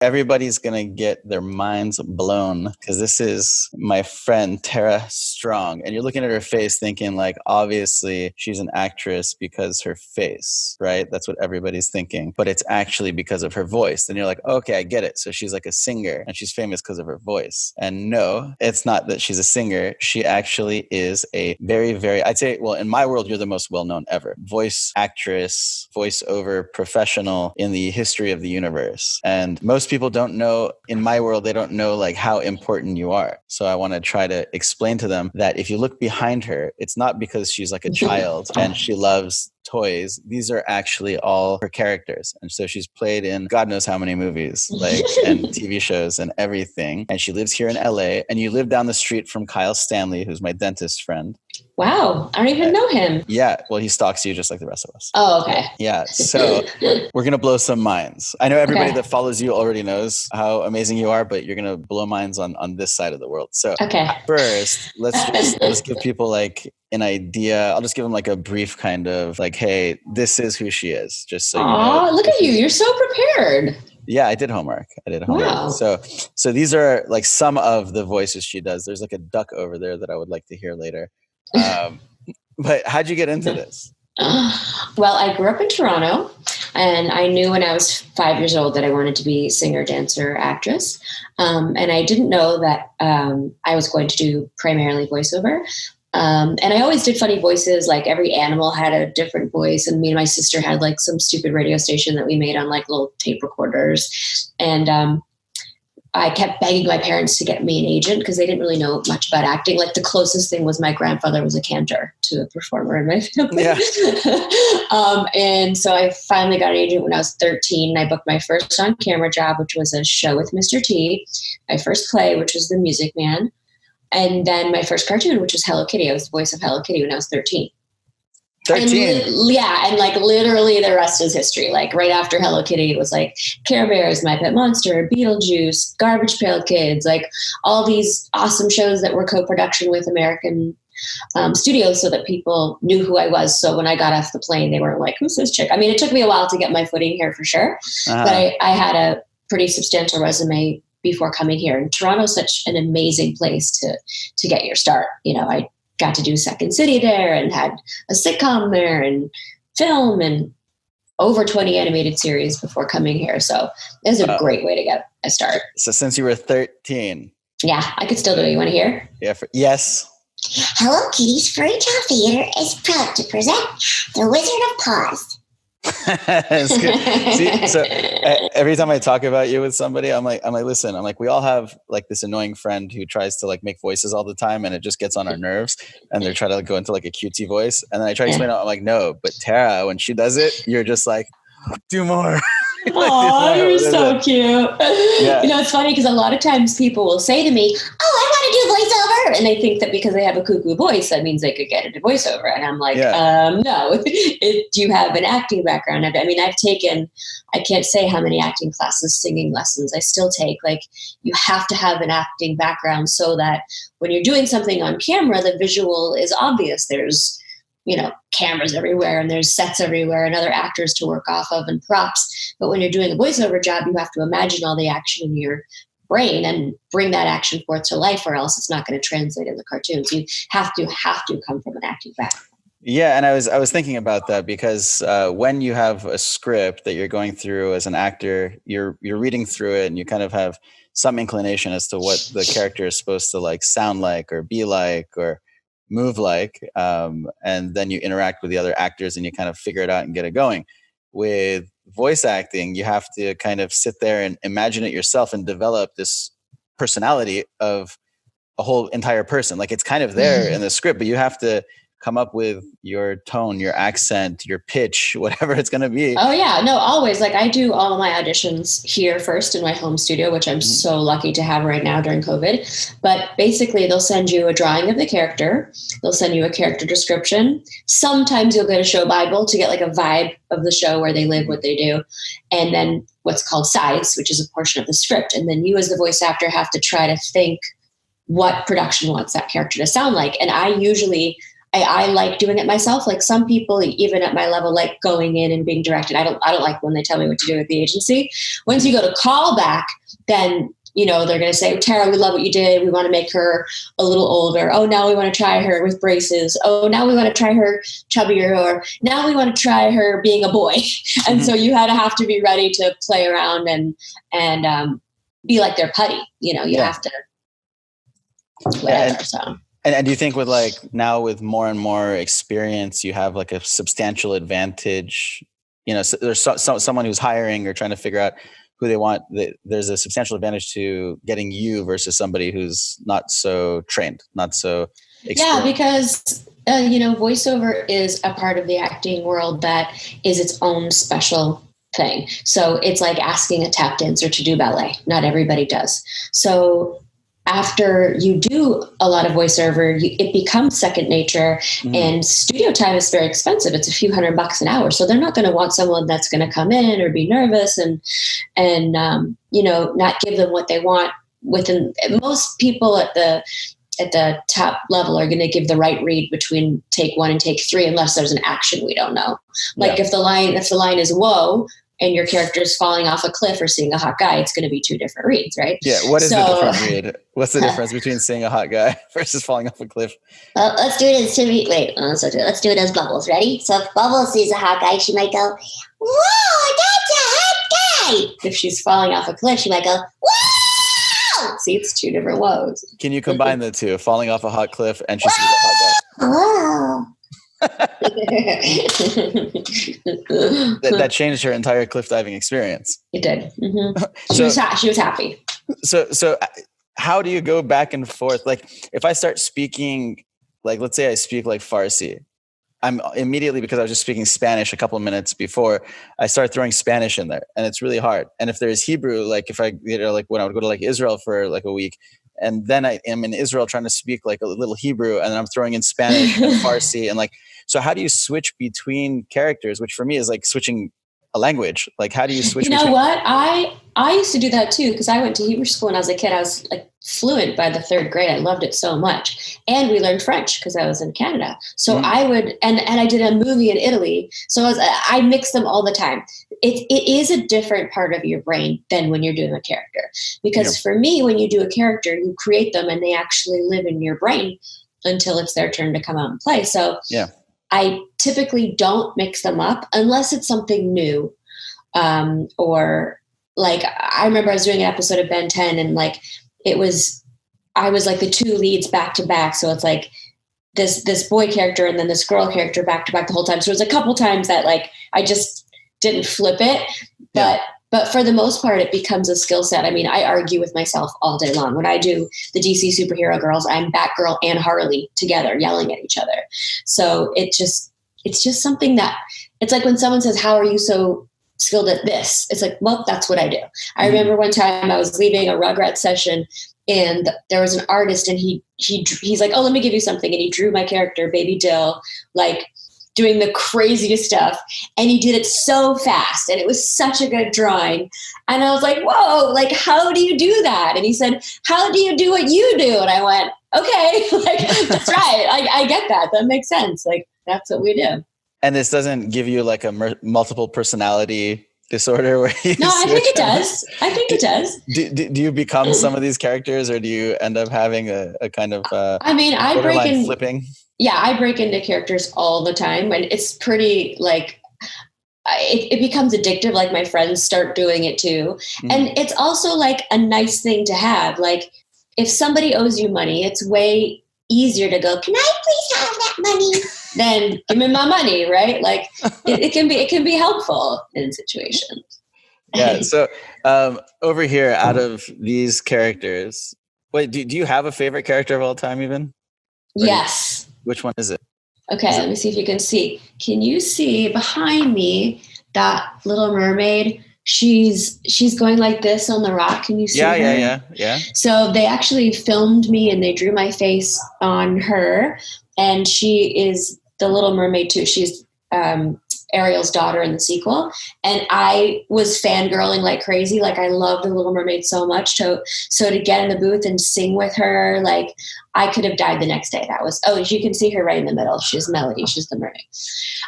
Everybody's going to get their minds blown because this is my friend Tara Strong. And you're looking at her face thinking like, obviously she's an actress because her face, right? That's what everybody's thinking. But it's actually because of her voice. And you're like, okay, I get it. So she's like a singer and she's famous because of her voice. And no, it's not that she's a singer. She actually is a very, very, I'd say, well, in my world, you're the most well-known ever. Voice actress, voiceover professional in the history of the universe. And most people don't know, in my world, they don't know like how important you are. So I want to try to explain to them that if you look behind her, it's not because she's like a child and she loves toys. These are actually all her characters. And so she's played in God knows how many movies, like, and TV shows and everything. And she lives here in LA. And you live down the street from Kyle Stanley, who's my dentist friend. Wow. I don't even know him. Yeah. Well, he stalks you just like the rest of us. Oh, okay. Yeah. So we're going to blow some minds. I know everybody that follows you already knows how amazing you are, but you're going to blow minds on this side of the world. So first, let's give people like an idea. I'll just give them like a brief kind of like, hey, this is who she is. Just so you know. Look at you. You're so prepared. Yeah, I did homework. Wow. So these are like some of the voices she does. There's like a duck over there that I would like to hear later. But how'd you get into this? Well, I grew up in Toronto, and I knew when I was 5 years old that I wanted to be singer, dancer, actress. And I didn't know that I was going to do primarily voiceover. And I always did funny voices, like every animal had a different voice. And me and my sister had like some stupid radio station that we made on like little tape recorders. And I kept begging my parents to get me an agent because they didn't really know much about acting. Like the closest thing was my grandfather was a cantor to a performer in my family. Yeah. And so I finally got an agent when I was 13. I booked my first on-camera job, which was a show with Mr. T, my first play, which was The Music Man, and then my first cartoon, which was Hello Kitty. I was the voice of Hello Kitty when I was 13. 13. And like literally the rest is history. Like right after Hello Kitty, it was like Care Bears, My Pet Monster, Beetlejuice, Garbage Pail Kids, like all these awesome shows that were co-production with American studios so that people knew who I was. So when I got off the plane, they weren't like, who's this chick? I mean, it took me a while to get my footing here for sure, but I had a pretty substantial resume before coming here. And Toronto's such an amazing place to get your start. You know, I got to do Second City there and had a sitcom there and film and over 20 animated series before coming here. So it was a great way to get a start. So since you were 13. Yeah, I could still do it. You want to hear? Yeah. Yes. Hello Kitty's Fairy Tale Theater is proud to present The Wizard of Paws. It's good. See, so every time I talk about you with somebody, I'm like, listen, we all have like this annoying friend who tries to like make voices all the time and it just gets on our nerves and they're trying to go into like a cutesy voice. And then I try to explain it. I'm like, no, but Tara, when she does it, you're just like, do more. Oh, you're so cute. Yeah. You know, it's funny because a lot of times people will say to me, oh, I want to do voiceover. And they think that because they have a cuckoo voice, that means they could get into voiceover. And I'm like, no, you have an acting background. I mean, I've taken, I can't say how many acting classes, singing lessons I still take. Like you have to have an acting background so that when you're doing something on camera, the visual is obvious. There's, you know, cameras everywhere and there's sets everywhere and other actors to work off of and props. But when you're doing a voiceover job, you have to imagine all the action in your brain and bring that action forth to life, or else it's not going to translate in the cartoons. You have to come from an acting background. Yeah, and I was thinking about that because when you have a script that you're going through as an actor, you're reading through it and you kind of have some inclination as to what the character is supposed to like sound like or be like or move like, and then you interact with the other actors and you kind of figure it out and get it going. With voice acting, you have to kind of sit there and imagine it yourself and develop this personality of a whole entire person. Like it's kind of there in the script, but you have to come up with your tone, your accent, your pitch, whatever it's going to be. Oh yeah, no, always. Like I do all my auditions here first in my home studio, which I'm so lucky to have right now during COVID. But basically they'll send you a drawing of the character. They'll send you a character description. Sometimes you'll get a show Bible to get like a vibe of the show, where they live, what they do. And then what's called sides, which is a portion of the script. And then you as the voice actor have to try to think what production wants that character to sound like. And I like doing it myself. Like some people, even at my level, like going in and being directed. I don't like when they tell me what to do at the agency. Once you go to callback, then, you know, they're going to say, Tara, we love what you did. We want to make her a little older. Oh, now we want to try her with braces. Oh, now we want to try her chubbier, or now we want to try her being a boy. And so you have to be ready to play around and be like their putty. You know, you have to, whatever. And do you think with like now with more and more experience, you have like a substantial advantage? You know, so there's someone who's hiring or trying to figure out who they want. There's a substantial advantage to getting you versus somebody who's not so trained, not so experienced. Yeah, because you know, voiceover is a part of the acting world that is its own special thing. So it's like asking a tap dancer to do ballet. Not everybody does. So after you do a lot of voiceover, it becomes second nature, and studio time is very expensive. It's a few $100 an hour. So they're not going to want someone that's going to come in or be nervous and you know, not give them what they want within. Most people at the top level are going to give the right read between take 1 and take 3, unless there's an action we don't know. Like if the line is whoa, and your character is falling off a cliff or seeing a hot guy, it's going to be 2 different reads, right? Yeah. What is the different read? What's the difference between seeing a hot guy versus falling off a cliff? Well, let's do it as let's do it as Bubbles. Ready? So if Bubbles sees a hot guy, she might go, "Whoa, that's a hot guy!" If she's falling off a cliff, she might go, "Whoa!" See, it's 2 different woes. Can you combine the two? Falling off a hot cliff and she sees a hot guy. Whoa. That changed her entire cliff diving experience. It did. Mm-hmm. She was happy. So how do you go back and forth? Like if I start speaking, like let's say I speak like Farsi, I'm immediately, because I was just speaking Spanish a couple of minutes before, I start throwing Spanish in there, and it's really hard. And if there's Hebrew, like if I, you know, like when I would go to like Israel for like a week, and then I am in Israel trying to speak like a little Hebrew, and I'm throwing in Spanish and Farsi, and like, so how do you switch between characters? Which for me is like switching a language. Like, how do you switch? You know what? I used to do that too, because I went to Hebrew school when I was a kid. I was like fluent by the 3rd grade. I loved it so much. And we learned French because I was in Canada. So I would, and I did a movie in Italy. So I mix them all the time. It is a different part of your brain than when you're doing a character. Because for me, when you do a character, you create them and they actually live in your brain until it's their turn to come out and play. So I typically don't mix them up unless it's something new. Or like, I remember I was doing an episode of Ben 10 and like, I was like the 2 leads back to back. So it's like this boy character and then this girl character back to back the whole time. So it was a couple times that like, I just didn't flip it, but for the most part, it becomes a skill set. I mean, I argue with myself all day long. When I do the DC superhero girls, I'm Batgirl and Harley together yelling at each other. So it's just something that, it's like when someone says, how are you so skilled at this? It's like, well, that's what I do. I remember one time I was leaving a Rugrats session and there was an artist and he's like, oh, let me give you something. And he drew my character, Baby Dil, like doing the craziest stuff. And he did it so fast and it was such a good drawing. And I was like, whoa, like, how do you do that? And he said, how do you do what you do? And I went, okay, like, that's right. I get that. That makes sense. Like, that's what we do. And this doesn't give you like a multiple personality disorder where you No, I think it does. I think it does. Do you become some of these characters, or do you end up having a kind of I mean, I break in flipping? Yeah, I break into characters all the time, and it's pretty like it becomes addictive. Like my friends start doing it too, and it's also like a nice thing to have. Like if somebody owes you money, it's way easier to go, can I please have that money? Then give me my money, right? Like it can be helpful in situations. Yeah. So over here, out of these characters, wait, do you have a favorite character of all time even? Yes. Which one is it? Okay, let me see if you can see. Can you see behind me that little mermaid? She's going like this on the rock. Can you see her? Yeah. So they actually filmed me and they drew my face on her, and she is the Little Mermaid too. She's Ariel's daughter in the sequel. And I was fangirling like crazy. Like, I loved The Little Mermaid so much. So to get in the booth and sing with her, like, I could have died the next day. That was, you can see her right in the middle. She's Melody. She's the mermaid.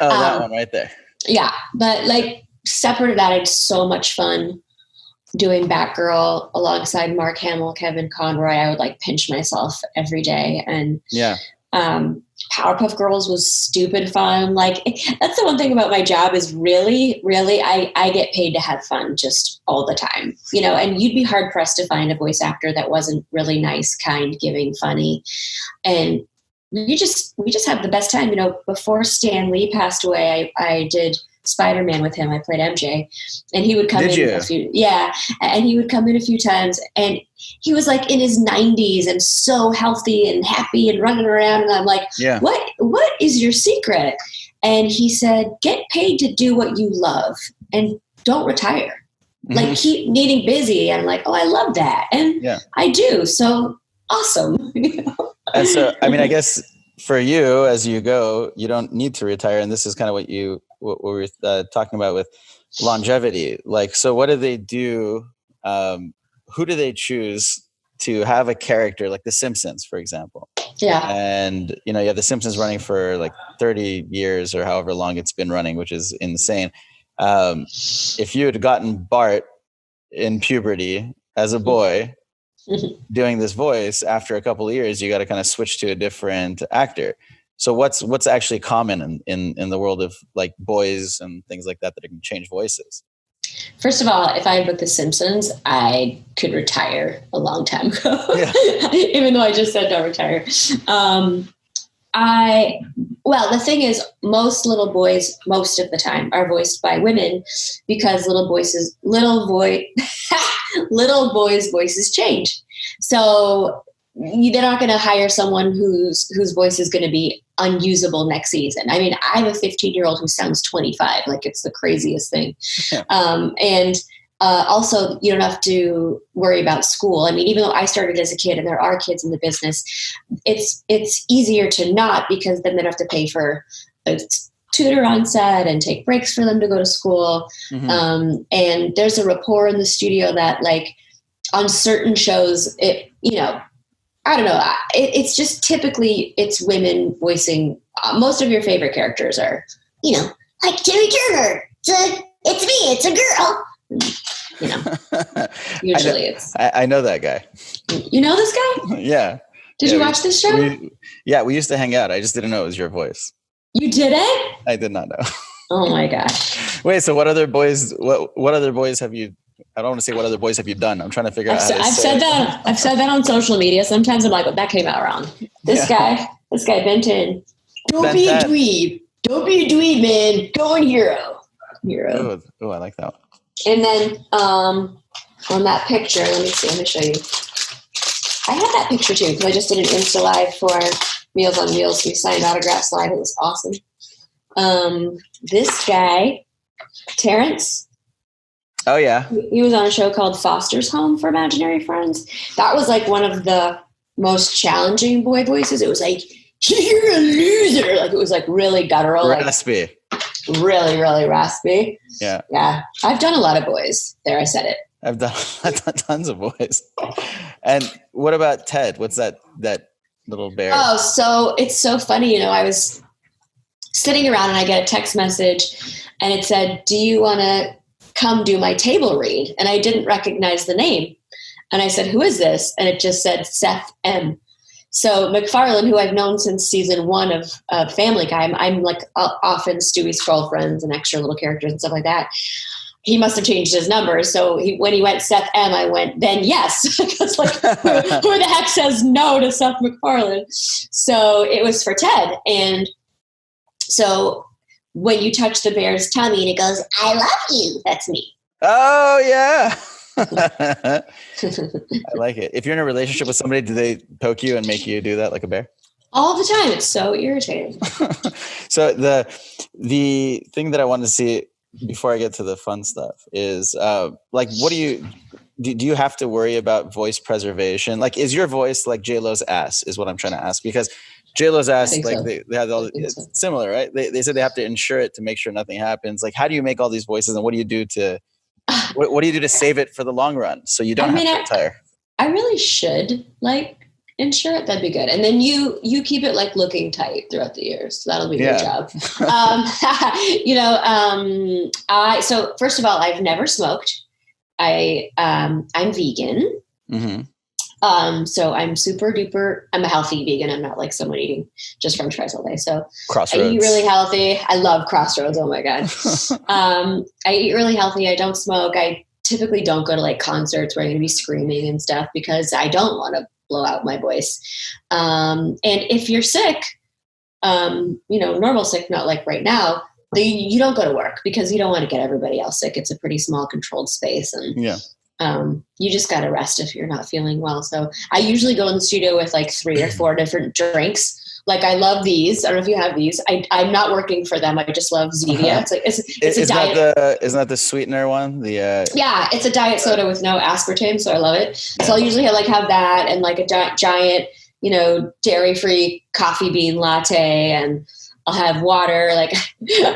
Oh, that one right there. Yeah. But like, separate of that, I had so much fun doing Batgirl alongside Mark Hamill, Kevin Conroy. I would like pinch myself every day. And Powerpuff Girls was stupid fun. Like, that's the one thing about my job is really, I get paid to have fun just all the time, you know, and you'd be hard pressed to find a voice actor that wasn't really nice, kind, giving, funny. And we just have the best time. You know, before Stan Lee passed away, I did Spider-Man with him. I played MJ, and he would come and he would come in a few times, and he was like in his 90s and so healthy and happy and running around. And I'm like, what is your secret? And he said, get paid to do what you love and don't retire. Mm-hmm. Like, keep getting busy. I'm like, oh, I love that. And I do. So awesome. You know? And so, I mean, I guess for you, as you go, you don't need to retire. And this is kind of what we're talking about with longevity. Like, so what do they do? Who do they choose to have a character like The Simpsons, for example? Yeah. And, you know, you have The Simpsons running for like 30 years or however long it's been running, which is insane. If you had gotten Bart in puberty as a boy doing this voice, after a couple of years, you got to kind of switch to a different actor. So what's actually common in the world of like boys and things like that can change voices? First of all, if I had booked The Simpsons, I could retire a long time ago, even though I just said don't retire. The thing is, most little boys, most of the time, are voiced by women because little boys' voices change. So they're not going to hire someone whose voice is going to be unusable next season. I mean, I have a 15-year-old who sounds 25. Like, it's the craziest thing. Also, you don't have to worry about school. I mean, even though I started as a kid and there are kids in the business, it's easier to not, because then they don't have to pay for a tutor on set and take breaks for them to go to school. Mm-hmm. And there's a rapport in the studio that, like, on certain shows, I don't know. It's just typically it's women voicing. Most of your favorite characters are, like Timmy Turner. It's me. It's a girl. Usually I know that guy. You know this guy? Yeah. Did you watch this show? We used to hang out. I just didn't know it was your voice. You didn't? I did not know. Oh my gosh. Wait, so what other boys have you? I don't want to say what other boys have you done. I'm trying to figure out. I've said that on social media. Sometimes I'm like, that came out wrong. This guy, Benton. Don't be a dweeb. Don't be a dweeb, man. Go on hero. Oh, I like that one. And then on that picture, let me see. Let me show you. I had that picture too, because I just did an Insta Live for Meals on Wheels. We signed autographs live. It was awesome. This guy, Terrence. Oh, yeah. He was on a show called Foster's Home for Imaginary Friends. That was like one of the most challenging boy voices. It was like, you're a loser. Like, it was like really guttural. Raspy. Like, really, really raspy. Yeah. Yeah. I've done a lot of boys. There, I said it. I've done tons of boys. And what about Ted? What's that little bear? Oh, so it's so funny. I was sitting around and I get a text message and it said, do you want to come do my table read? And I didn't recognize the name. And I said, who is this? And it just said Seth M. So MacFarlane, who I've known since season 1 of Family Guy, I'm like often Stewie's girlfriends and extra little characters and stuff like that. He must have changed his number. So when he went Seth M, I went, then yes. Because like, who the heck says no to Seth MacFarlane? So it was for Ted. And so when you touch the bear's tummy and it goes, I love you, that's me. Oh, yeah. I like it. If you're in a relationship with somebody, do they poke you and make you do that like a bear? All the time. It's so irritating. So the thing that I want to see before I get to the fun stuff is like, what do you have to worry about voice preservation? Like, is your voice like J-Lo's ass is what I'm trying to ask, because JLo's I asked, think like so. they had all. It's similar, right? They said they have to insure it to make sure nothing happens. Like, how do you make all these voices, and what do you do to what do you do to save it for the long run so you don't have to retire? I really should insure it. That'd be good. And then you keep it like looking tight throughout the years. So that'll be your job. So first of all, I've never smoked. I'm vegan. Mm-hmm. So I'm super duper, I'm a healthy vegan. I'm not like someone eating just French fries all day. So Crossroads. I eat really healthy. I love Crossroads. Oh my God. I eat really healthy. I don't smoke. I typically don't go to like concerts where I'm going to be screaming and stuff because I don't want to blow out my voice. And if you're sick, normal sick, not like right now, you don't go to work because you don't want to get everybody else sick. It's a pretty small controlled space. And you just got to rest if you're not feeling well. So I usually go in the studio with like 3 or 4 different drinks. Like I love these. I don't know if you have these. I'm not working for them. I just love Zevia. It's like it's a diet. Isn't that the sweetener one? Yeah, it's a diet soda with no aspartame, so I love it. So I'll usually have that and like a giant, dairy-free coffee bean latte, and I'll have water. Like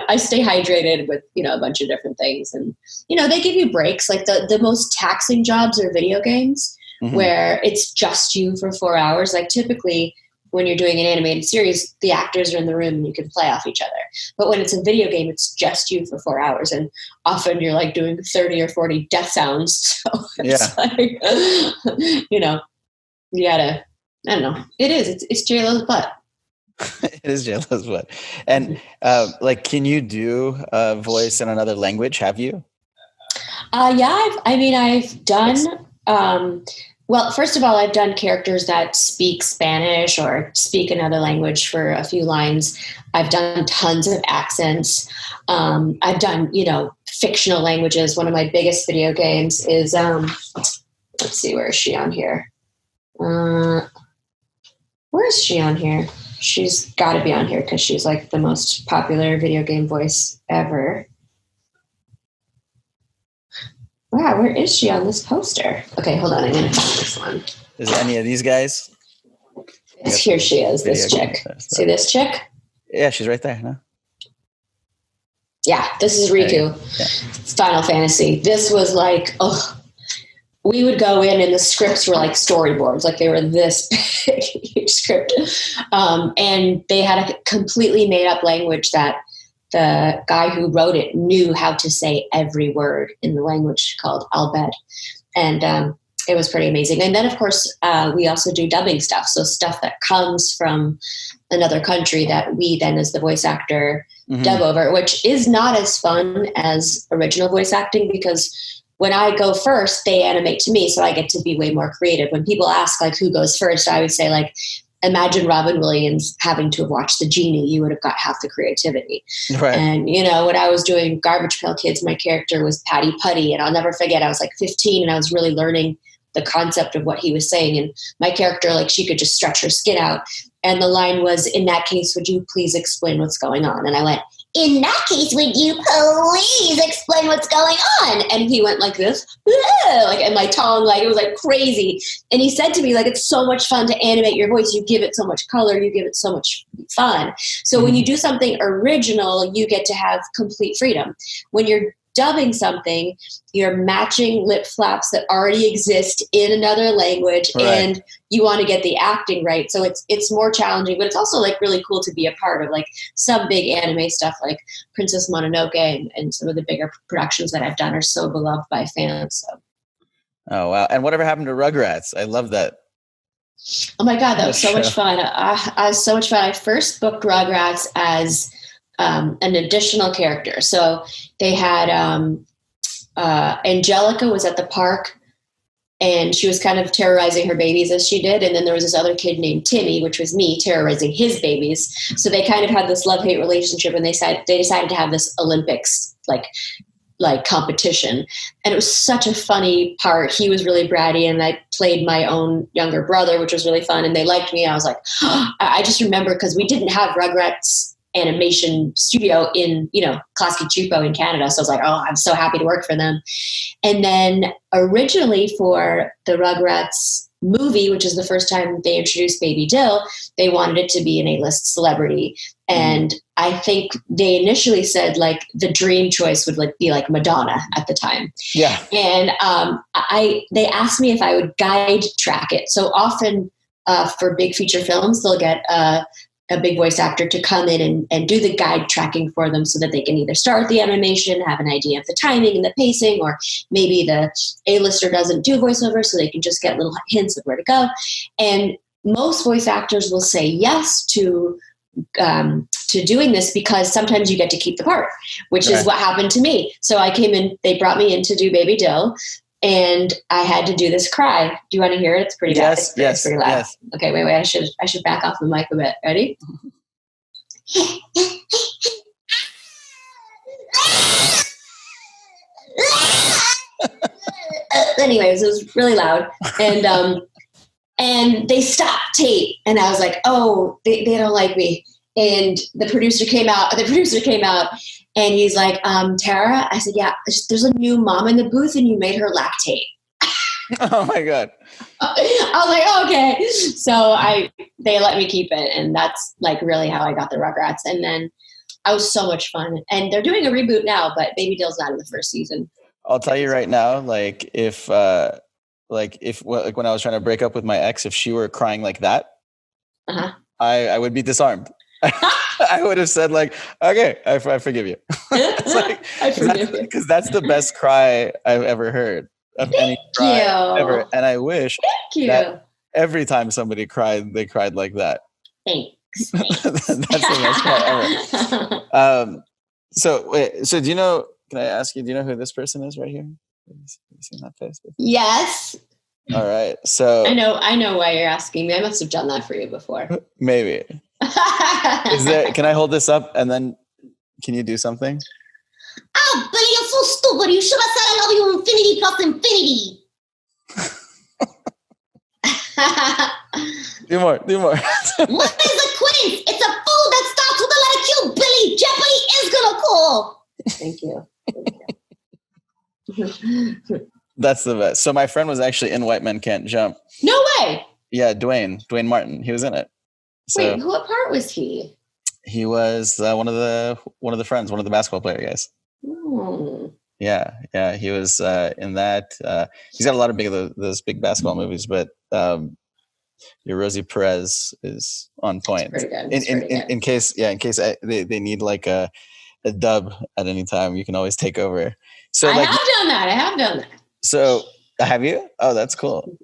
I stay hydrated with a bunch of different things, and they give you breaks. Like the most taxing jobs are video games, where it's just you for 4 hours. Like typically, when you're doing an animated series, the actors are in the room and you can play off each other. But when it's a video game, it's just you for 4 hours. And often you're like doing 30 or 40 death sounds. So it's like, you gotta, I don't know. It's JLo's butt. It is JLo's butt. And can you do a voice in another language? Have you? I've done, well, first of all, I've done characters that speak Spanish or speak another language for a few lines. I've done tons of accents. I've done, fictional languages. One of my biggest video games is, let's see, where is she on here? Where is she on here? She's got to be on here because she's like the most popular video game voice ever. Wow, where is she on this poster? Okay, hold on. I'm going to find this one. Is it any of these guys? Here she is, this chick. See this chick? Yeah, she's right there. No? Yeah, this is Riku. Yeah. Final Fantasy. This was like, we would go in and the scripts were like storyboards. Like they were this big, huge script. And they had a completely made up language that the guy who wrote it knew how to say every word in the language called Albed. And it was pretty amazing. And then, of course, we also do dubbing stuff. So stuff that comes from another country that we then, as the voice actor, dub over, which is not as fun as original voice acting because when I go first, they animate to me. So I get to be way more creative. When people ask, like, who goes first, I would say, like, imagine Robin Williams having to have watched The Genie. You would have got half the creativity. Right. And, when I was doing Garbage Pail Kids, my character was Patty Putty. And I'll never forget, I was like 15 and I was really learning the concept of what he was saying. And my character, like, she could just stretch her skin out. And the line was, in that case, would you please explain what's going on? And I went, in that case, would you please explain what's going on? And he went like this, like, and my tongue, like, it was like crazy. And he said to me, like, it's so much fun to animate your voice. You give it so much color. You give it so much fun. So when you do something original, you get to have complete freedom. When you're dubbing something, you're matching lip flaps that already exist in another language, and you want to get the acting right. So it's more challenging, but it's also like really cool to be a part of like some big anime stuff like Princess Mononoke and some of the bigger productions that I've done are so beloved by fans. So. Oh, wow. And whatever happened to Rugrats? I love that. Oh my God, that was so much fun. I was so much fun. I first booked Rugrats as an additional character. So they had Angelica was at the park and she was kind of terrorizing her babies as she did. And then there was this other kid named Timmy, which was me terrorizing his babies. So they kind of had this love-hate relationship and they decided to have this Olympics like competition. And it was such a funny part. He was really bratty and I played my own younger brother, which was really fun. And they liked me. I was like, I just remember because we didn't have Rugrats animation studio in, Klasky Csupo in Canada. So I was like, oh, I'm so happy to work for them. And then originally for the Rugrats movie, which is the first time they introduced Baby Dil, they wanted it to be an A-list celebrity. And I think they initially said like the dream choice would be like Madonna at the time. Yeah. And they asked me if I would guide track it. So often for big feature films, they'll get a big voice actor to come in and do the guide tracking for them so that they can either start the animation, have an idea of the timing and the pacing, or maybe the A-lister doesn't do voiceover, so they can just get little hints of where to go. And most voice actors will say yes to doing this because sometimes you get to keep the part, which is what happened to me. So I came in, they brought me in to do Baby Dil, and I had to do this cry. Do you want to hear it? It's pretty bad. It's pretty loud. Yes. Okay, wait. I should back off the mic a bit. Ready? Anyways, it was really loud, and they stopped tape, and I was like, oh, they don't like me. And the producer came out, and he's like, Tara, I said, yeah, there's a new mom in the booth and you made her lactate. Oh my God. I was like, oh, okay. So they let me keep it. And that's like really how I got the Rugrats. And then I was so much fun. And they're doing a reboot now, but Baby Dil's not in the first season. I'll tell you right now, like if when I was trying to break up with my ex, if she were crying like that, I would be disarmed. I would have said like, okay, I forgive you. I forgive you. Because that's the best cry I've ever heard of any cry ever. And I wish that every time somebody cried, they cried like that. Thanks. That's the best cry ever. So do you know, can I ask you, do you know who this person is right here? Have you seen that face before? Yes. All right. So I know why you're asking me. I must have done that for you before. Maybe. Can I hold this up and then can you do something? Oh, Billy, you're so stupid. You should have said I love you infinity plus infinity. Do more. What is a quiz? It's a food that starts with the letter Q, Billy. Jeopardy is gonna call. Thank you. That's the best. So my friend was actually in White Men Can't Jump. No way. Yeah, Dwayne Martin. He was in it. So wait, what part was he? He was one of the friends, one of the basketball player guys. Oh. Yeah. He was in that. He's got a lot of those big basketball movies, but your Rosie Perez is on point. It's pretty good. In case they need like a dub at any time, you can always take over. So I have done that. So have you? Oh, that's cool.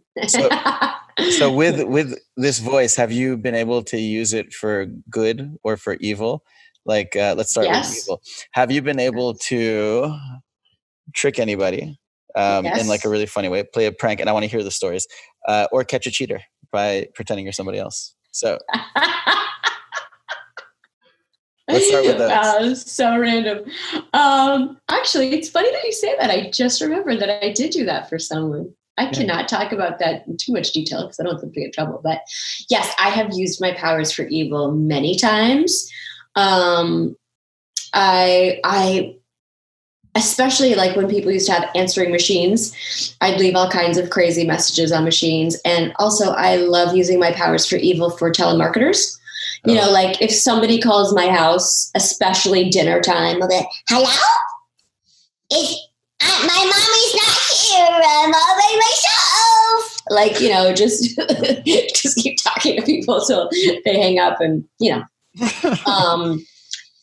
So with this voice, have you been able to use it for good or for evil? Like, let's start with evil. Have you been able to trick anybody in like a really funny way, play a prank, and I want to hear the stories, or catch a cheater by pretending you're somebody else? So let's start with those. Wow, that's so random. Actually, it's funny that you say that. I just remembered that I did do that for someone. I cannot talk about that in too much detail because I don't want them to get in trouble. But yes, I have used my powers for evil many times. I especially like when people used to have answering machines, I'd leave all kinds of crazy messages on machines. And also I love using my powers for evil for telemarketers. You know, like if somebody calls my house, especially dinner time, I'll be, hello? My mommy's not here. I'm all by myself. Like, you know, just keep talking to people till they hang up and, you know.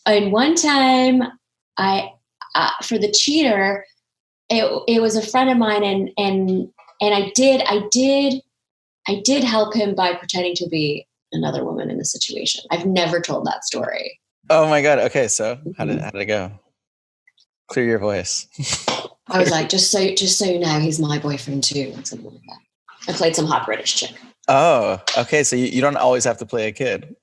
And one time for the cheater, it was a friend of mine and I did help him by pretending to be another woman in the situation. I've never told that story. Oh my God. Okay. So how did it go? Clear your voice. I was like, just so you know, he's my boyfriend too. Something like that. I played some hot British chick. Oh, okay. So you don't always have to play a kid.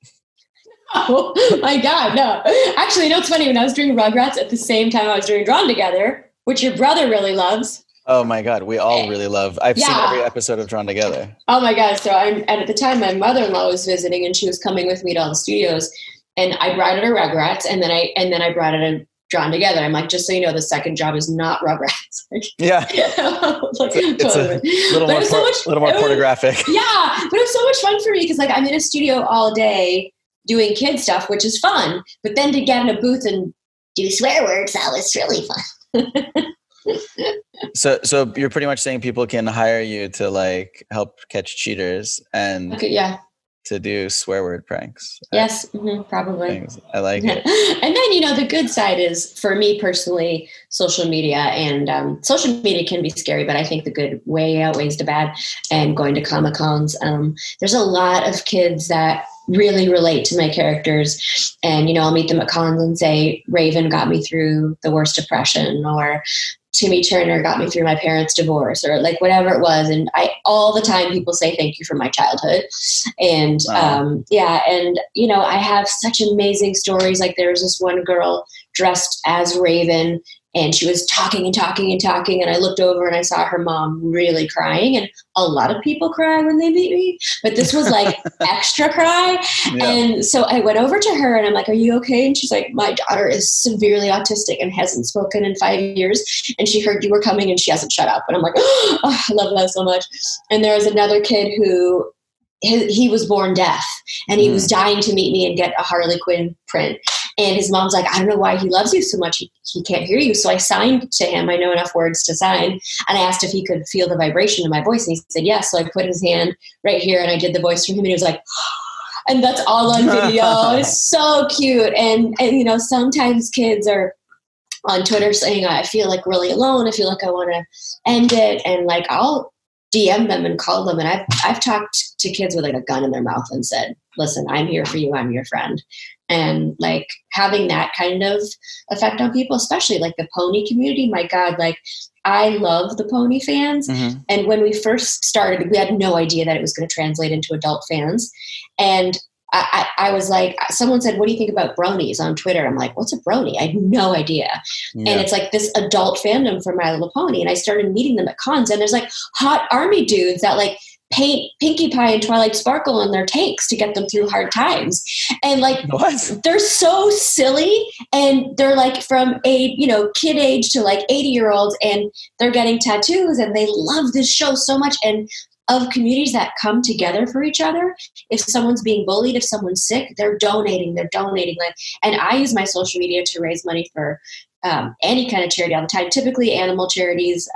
Oh my God, no. Actually, you know, it's funny. When I was doing Rugrats at the same time I was doing Drawn Together, which your brother really loves. Oh my God, we all really love. I've seen every episode of Drawn Together. Oh my God. So and at the time my mother-in-law was visiting and she was coming with me to all the studios and I brought her Rugrats and then I brought her drawn together. I'm like, just so you know, the second job is not Rugrats. Yeah. Like, It's a little more pornographic. Yeah. But it was so much fun for me because like I'm in a studio all day doing kid stuff, which is fun. But then to get in a booth and do swear words, that was really fun. So you're pretty much saying people can hire you to like help catch cheaters and to do swear word pranks. Yes, probably. Things. I like it. And then, the good side is for me personally, social media and social media can be scary, but I think the good way outweighs the bad. And going to Comic-Cons, there's a lot of kids that really relate to my characters. And, I'll meet them at cons and say, Raven got me through the worst depression, or Timmy Turner got me through my parents' divorce, or like whatever it was. And all the time people say thank you for my childhood. And I have such amazing stories. Like there was this one girl dressed as Raven, and she was talking and talking and talking. And I looked over and I saw her mom really crying. And a lot of people cry when they meet me, but this was like extra cry. Yeah. And so I went over to her and I'm like, are you okay? And she's like, my daughter is severely autistic and hasn't spoken in 5 years. And she heard you were coming and she hasn't shut up. And I'm like, oh, I love that so much. And there was another kid who he was born deaf and he was dying to meet me and get a Harley Quinn print. And his mom's like, I don't know why he loves you so much. He can't hear you. So I signed to him. I know enough words to sign. And I asked if he could feel the vibration in my voice. And he said, yes. So I put his hand right here and I did the voice for him. And he was like, and that's all on video. It's so cute. And sometimes kids are on Twitter saying, I feel like really alone. I feel like I want to end it. And like, I'll DM them and call them. And I've talked to kids with like a gun in their mouth and said, listen, I'm here for you. I'm your friend. And like having that kind of effect on people, especially like the pony community, my God, like I love the pony fans. Mm-hmm. And when we first started, we had no idea that it was going to translate into adult fans. And I was like, someone said, what do you think about bronies on Twitter? I'm like, what's a brony? I had no idea. Yeah. And it's like this adult fandom for My Little Pony. And I started meeting them at cons and there's like hot army dudes that like paint Pinkie Pie and Twilight Sparkle on their tanks to get them through hard times. And like, they're so silly and they're like from kid age to like 80-year-olds and they're getting tattoos and they love this show so much. And of communities that come together for each other. If someone's being bullied, if someone's sick, they're donating. And I use my social media to raise money for any kind of charity all the time, typically animal charities,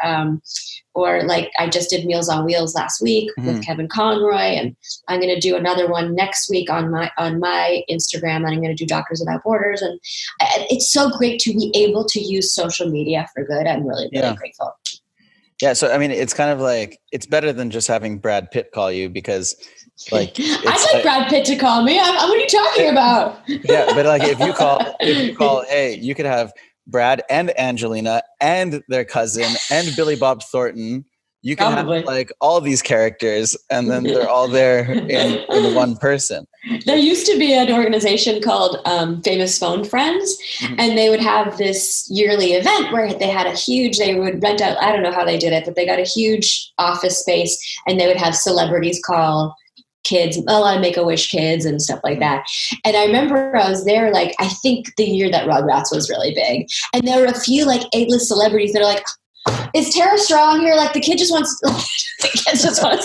or like I just did Meals on Wheels last week with Kevin Conroy, and I'm going to do another one next week on my Instagram, and I'm going to do Doctors Without Borders. And it's so great to be able to use social media for good. I'm really, really grateful. Yeah. So, I mean, it's kind of like, it's better than just having Brad Pitt call you because like, I'd like Brad Pitt to call me. What are you talking about? Yeah. But like, if you call, hey, you could have Brad and Angelina and their cousin and Billy Bob Thornton. You can have like all these characters and then they're all there in one person. There used to be an organization called Famous Phone Friends, and they would have this yearly event where they would rent out, I don't know how they did it, but they got a huge office space and they would have celebrities call kids, a lot of Make-A-Wish kids and stuff like that. And I remember I was there, like, I think the year that Rugrats was really big. And there were a few like A-list celebrities that are like, is Tara Strong here? Like the kids just want to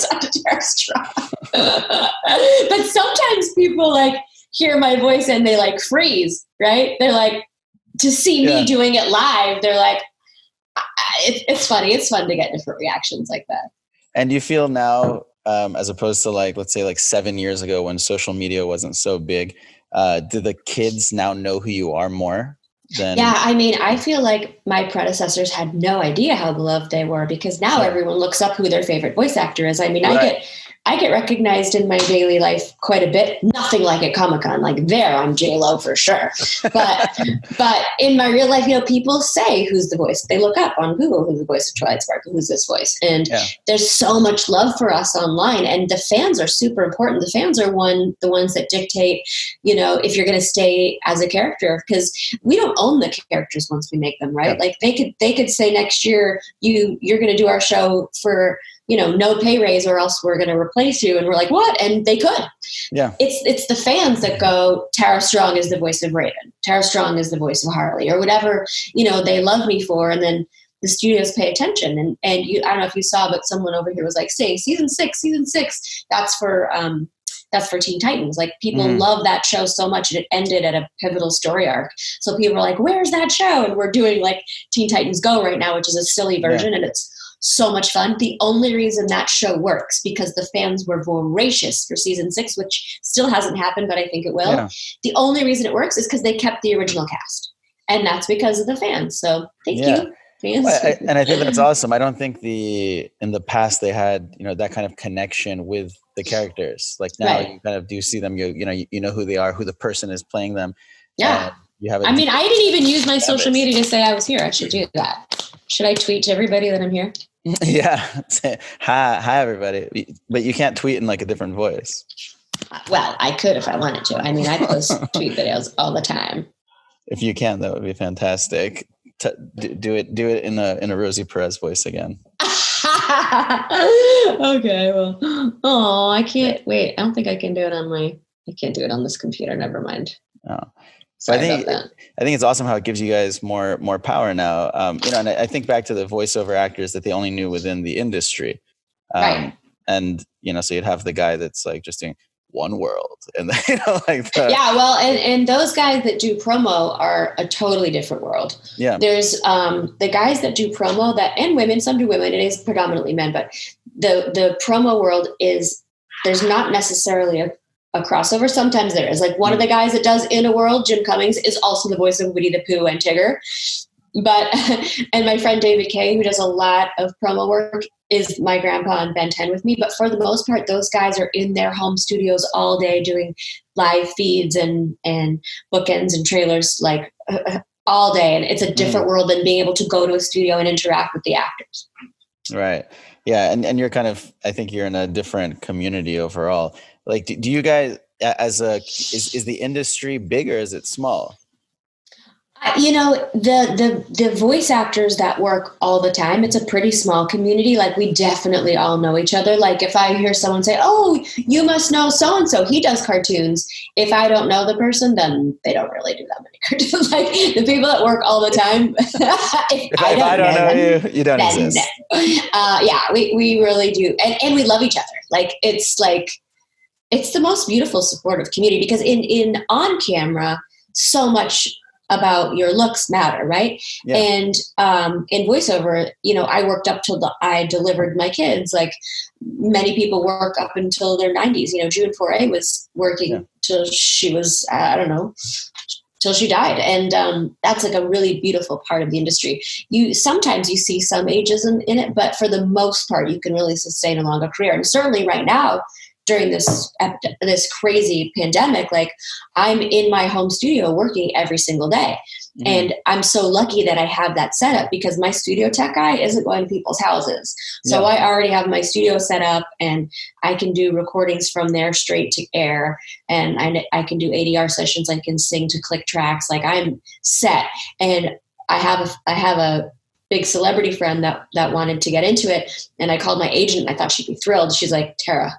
talk to Tara Strong. But sometimes people like hear my voice and they like freeze, right? They're like, to see me doing it live, they're like, it's funny. It's fun to get different reactions like that. And you feel now, as opposed to like, let's say like 7 years ago when social media wasn't so big, do the kids now know who you are more? I mean, I feel like my predecessors had no idea how beloved they were because now everyone looks up who their favorite voice actor is. I mean, I get recognized in my daily life quite a bit. Nothing like at Comic-Con. Like there, I'm J-Lo for sure. But in my real life, people say who's the voice. They look up on Google who's the voice of Twilight Sparkle, who's this voice. And there's so much love for us online. And the fans are super important. The fans are the ones that dictate, if you're going to stay as a character, because we don't own the characters once we make them, right? Like they could say next year, you're going to do our show for no pay raise or else we're going to replace you. And we're like, what? And they could. Yeah. It's the fans that go, Tara Strong is the voice of Raven. Tara Strong is the voice of Harley, or whatever, they love me for. And then the studios pay attention. And I don't know if you saw, but someone over here was like saying season six, that's for Teen Titans. Like, people love that show so much, and it ended at a pivotal story arc. So people are like, where's that show? And we're doing like Teen Titans Go right now, which is a silly version. And it's so much fun. The only reason that show works because the fans were voracious for season 6, which still hasn't happened, but I think it will. Yeah. The only reason it works is because they kept the original cast, and that's because of the fans. So thank you. Fans. And I think that's awesome. I don't think in the past they had, that kind of connection with the characters. Like now you kind of do see them, you know who they are, who the person is playing them. Yeah. You have I didn't even use my social media to say I was here. I should do that. Should I tweet to everybody that I'm here? Yeah. Say, hi everybody. But you can't tweet in like a different voice. Well, I could if I wanted to. I post tweet videos all the time. If you can, that would be fantastic. Do it in a Rosie Perez voice again. Okay, well, I can't wait. I don't think I can do it I can't do it on this computer. Never mind. Oh. So I think it's awesome how it gives you guys more power now. And I think back to the voiceover actors that they only knew within the industry. Right. And, so you'd have the guy that's like just doing one world and and those guys that do promo are a totally different world. Yeah. There's the guys that do promo and women, some do women, it is predominantly men, but the promo world there's not necessarily a crossover. Sometimes there is. Like one of the guys that does In a World, Jim Cummings, is also the voice of Winnie the Pooh and Tigger. But and my friend David Kay, who does a lot of promo work, is my grandpa on Ben 10 with me. But for the most part, those guys are in their home studios all day doing live feeds and bookends and trailers like all day. And it's a different world than being able to go to a studio and interact with the actors. Right. Yeah. And you're I think you're in a different community overall. Like, do you guys, is the industry big or is it small? The voice actors that work all the time, it's a pretty small community. Like, we definitely all know each other. Like, if I hear someone say, oh, you must know so-and-so, he does cartoons. If I don't know the person, then they don't really do that many cartoons. Like, the people that work all the time, if I don't know you, you don't exist. We really do. And we love each other. Like, it's the most beautiful supportive community because in on camera, so much about your looks matter, right? Yeah. And in voiceover, I worked up till I delivered my kids. Like many people work up until their 90s. June Foray was working till she was, till she died. And that's like a really beautiful part of the industry. Sometimes you see some ageism in it, but for the most part, you can really sustain a longer career. And certainly right now, during this crazy pandemic, like I'm in my home studio working every single day. Mm-hmm. And I'm so lucky that I have that set up because my studio tech guy isn't going to people's houses. So I already have my studio set up and I can do recordings from there straight to air. And I can do ADR sessions. I can sing to click tracks. Like I'm set. And I have a big celebrity friend that wanted to get into it. And I called my agent. I thought she'd be thrilled. She's like, Tara,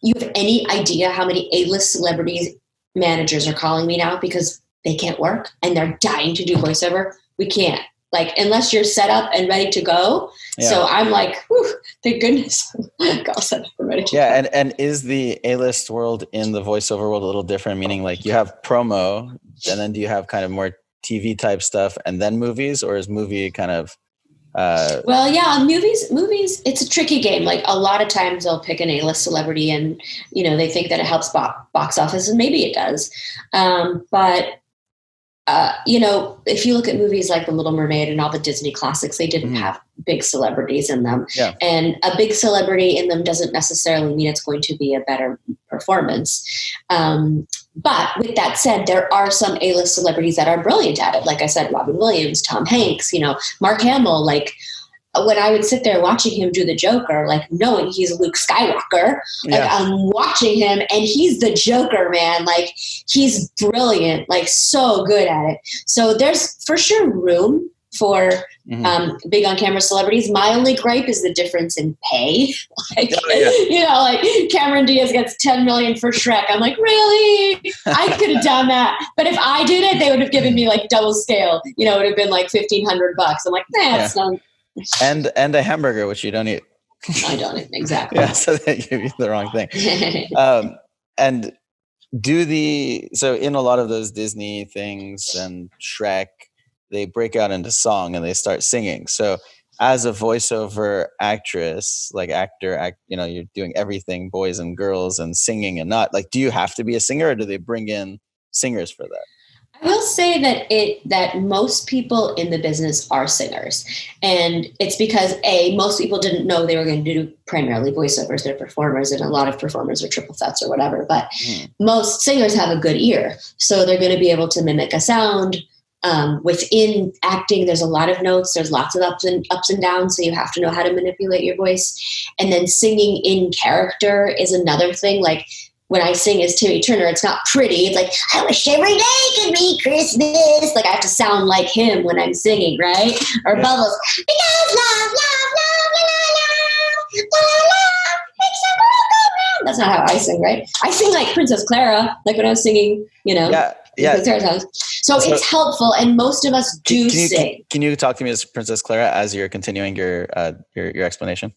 you have any idea how many A-list celebrities managers are calling me now because they can't work and they're dying to do voiceover? We can't. Like, unless you're set up and ready to go. Yeah. So I'm like, whew, thank goodness. I'm all set up and ready to go. And is the A-list world in the voiceover world a little different? Meaning like you have promo and then do you have kind of more TV type stuff and then movies, or is movie kind of movies, it's a tricky game. Like a lot of times they'll pick an A-list celebrity and, they think that it helps box office, and maybe it does. If you look at movies like The Little Mermaid and all the Disney classics, they didn't have big celebrities in them. Yeah. And a big celebrity in them doesn't necessarily mean it's going to be a better performance. But with that said, there are some A-list celebrities that are brilliant at it. Like I said, Robin Williams, Tom Hanks, Mark Hamill. Like when I would sit there watching him do the Joker, like knowing he's Luke Skywalker, like I'm watching him and he's the Joker, man. Like he's brilliant, like so good at it. So there's for sure room for big on camera celebrities. My only gripe is the difference in pay. Like, like Cameron Diaz gets $10 million for Shrek. I'm like, really? I could have done that. But if I did it, they would have given me like double scale. It would have been like $1,500. I'm like, it's not. And a hamburger, which you don't eat. I don't eat, exactly. Yeah, so they give you the wrong thing. And so in a lot of those Disney things and Shrek, they break out into song and they start singing. So as a voiceover actress, like actor, you're doing everything, boys and girls and singing and not like, do you have to be a singer or do they bring in singers for that? I will say that most people in the business are singers. And it's because most people didn't know they were going to do primarily voiceovers. They're performers, and a lot of performers are triple threats or whatever. But most singers have a good ear. So they're going to be able to mimic a sound. Within acting, there's a lot of notes. There's lots of ups and downs. So you have to know how to manipulate your voice. And then singing in character is another thing. Like when I sing as Timmy Turner, it's not pretty. It's like, I wish every day could be Christmas. Like I have to sound like him when I'm singing, right? Or Bubbles, because love, makes the world go round. That's not how I sing, right? I sing like Princess Clara, like when I was singing, Princess Clara songs. So it's helpful, and most of us do sing. Can you talk to me as Princess Clara as you're continuing your explanation?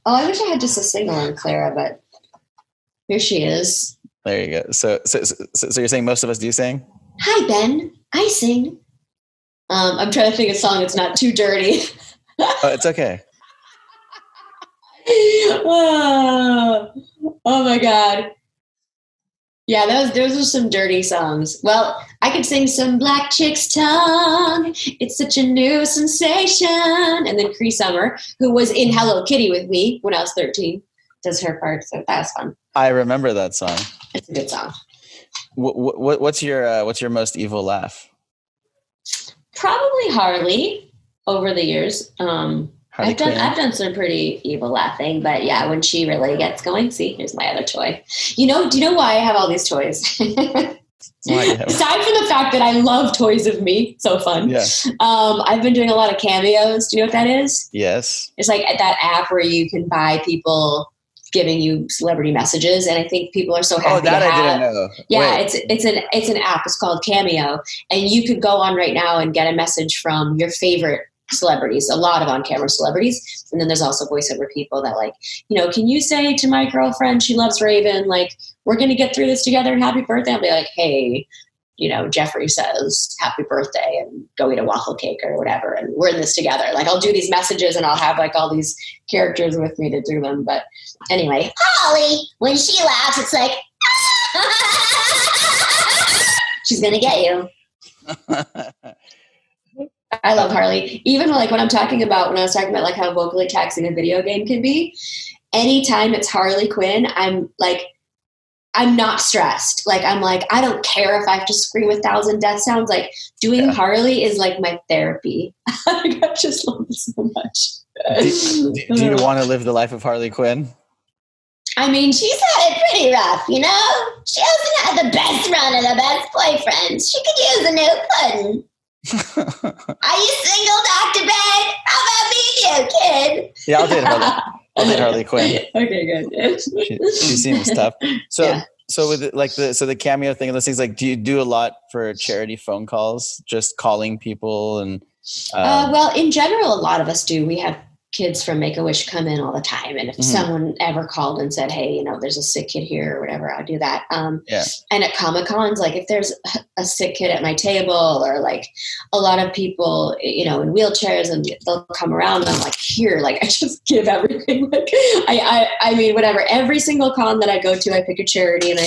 I wish I had just a single on Clara, but here she is. There you go. So you're saying most of us do sing? Hi, Ben. I sing. I'm trying to think of a song that's not too dirty. Oh, it's okay. Oh my God. Yeah, those are some dirty songs. Well, I could sing some Black Chick's Tongue. It's such a new sensation. And then Cree Summer, who was in Hello Kitty with me when I was 13, does her part. So that was fun. I remember that song. It's a good song. What's your most evil laugh? Probably Harley over the years. I've done some pretty evil laughing, but yeah, when she really gets going, see, here's my other toy. Do you know why I have all these toys? Aside from the fact that I love toys of me, so fun. Yeah. I've been doing a lot of cameos. Do you know what that is? Yes. It's like that app where you can buy people giving you celebrity messages, and I think people are so happy. Oh, that I didn't know. Yeah, wait. It's an app. It's called Cameo, and you could go on right now and get a message from your favorite celebrities, a lot of on-camera celebrities. And then there's also voiceover people that like, can you say to my girlfriend, she loves Raven, like, we're going to get through this together and happy birthday. I'll be like, hey, Jeffrey says happy birthday and go eat a waffle cake or whatever. And we're in this together. Like I'll do these messages and I'll have like all these characters with me to do them. But anyway, Holly, when she laughs, it's like, she's going to get you. I love Harley. Even like when I was talking about like how vocally taxing a video game can be, anytime it's Harley Quinn, I'm not stressed. Like, I'm like, I don't care if I have to scream 1,000 death sounds. Like doing Harley is like my therapy. I just love it so much. Do you want to live the life of Harley Quinn? I mean, she's had it pretty rough, She hasn't had the best run of the best boyfriends. She could use a new pudding. Are you single, Dr. Ben? How about me, you kid? Yeah, I'll date Harley Quinn. Okay, good. She seems tough. So with the Cameo thing and those things, like, do you do a lot for charity phone calls, just calling people and? Well, in general, a lot of us do. We have kids from Make-A-Wish come in all the time. And if someone ever called and said, hey, there's a sick kid here or whatever, I'll do that. And at Comic-Cons, like if there's a sick kid at my table or like a lot of people, in wheelchairs and they'll come around and I'm like, here, like I just give everything. Like I mean, whatever, every single con that I go to, I pick a charity and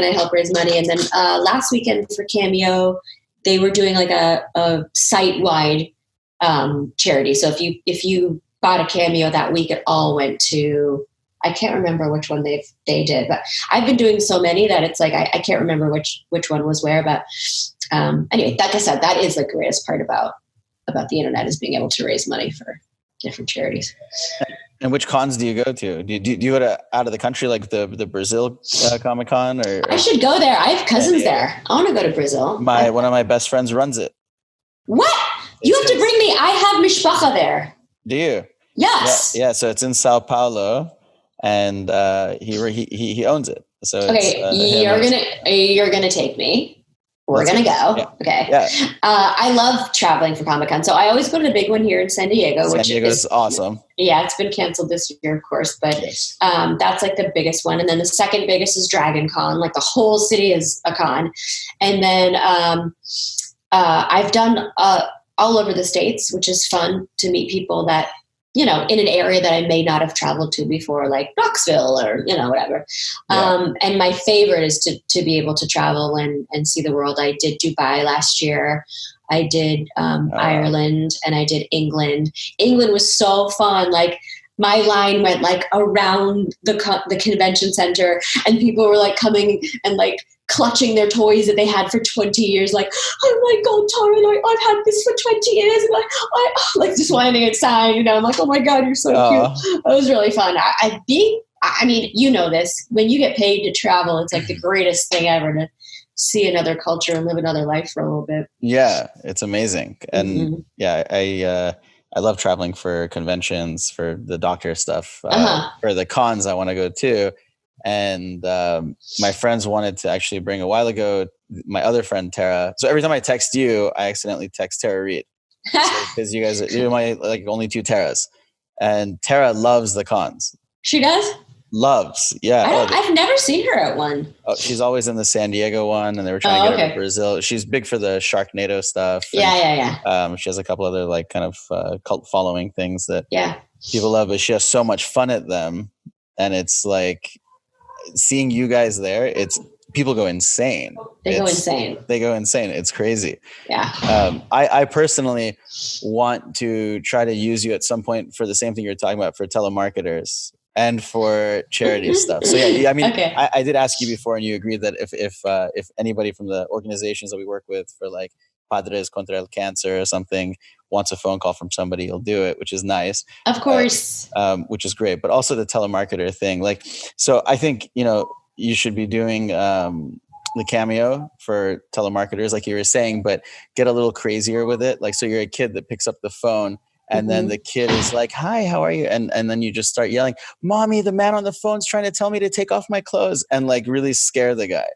I help raise money. And then last weekend for Cameo, they were doing like a site-wide charity. So if you bought a Cameo that week, it all went to, I can't remember which one they did, but I've been doing so many that it's like I can't remember which one was where. But anyway, like I said, that is the greatest part about the internet, is being able to raise money for different charities. And which cons do you go to? Do you go to out of the country, like the Brazil Comic Con? Or I should go there. I have cousins there. I want to go to Brazil. One of my best friends runs it. What? You have to bring me. I have mishpacha there. Do you? Yes. Yeah. So it's in Sao Paulo, and he owns it. So you're gonna take me. We're going to go. Yeah. Okay. Yeah. I love traveling for Comic-Con. So I always go to the big one here in San Diego. San Diego is awesome. Yeah, it's been canceled this year, of course. But that's like the biggest one. And then the second biggest is Dragon Con. Like the whole city is a con. And then I've done all over the States, which is fun to meet people that, in an area that I may not have traveled to before, like Knoxville or, whatever. Yeah. And my favorite is to be able to travel and see the world. I did Dubai last year. I did Ireland, and I did England. England was so fun. Like my line went like around the convention center, and people were like coming and like clutching their toys that they had for 20 years. Like, oh my God, Tara, like I've had this for 20 years. And I just wanting it signed, I'm like, oh my God, you're so cute. It was really fun. I mean, you know this, when you get paid to travel, it's like the greatest thing ever to see another culture and live another life for a little bit. Yeah, it's amazing. And I love traveling for conventions, for the doctor stuff, for the cons I want to go to. And my friends wanted to actually bring a while ago, my other friend, Tara. So every time I text you, I accidentally text Tara Reid. Because you're my like only two Taras. And Tara loves the cons. She does? Loves, yeah. I've never seen her at one. Oh, she's always in the San Diego one, and they were trying to get her to Brazil. She's big for the Sharknado stuff. Yeah. She has a couple other like kind of cult following things that people love, but she has so much fun at them. And it's like seeing you guys there, people go insane. They go insane. It's crazy. Yeah. I personally want to try to use you at some point for the same thing you're talking about, for telemarketers and for charity stuff. So I mean, I did ask you before, and you agreed that if anybody from the organizations that we work with for like Padres contra el Cancer or something wants a phone call from somebody, you'll do it, which is nice. Of course. Which is great. But also the telemarketer thing. Like, so I think, you should be doing the Cameo for telemarketers, like you were saying, but get a little crazier with it. Like, so you're a kid that picks up the phone, and then the kid is like, hi, how are you? And then you just start yelling, Mommy, the man on the phone's trying to tell me to take off my clothes, and like really scare the guy.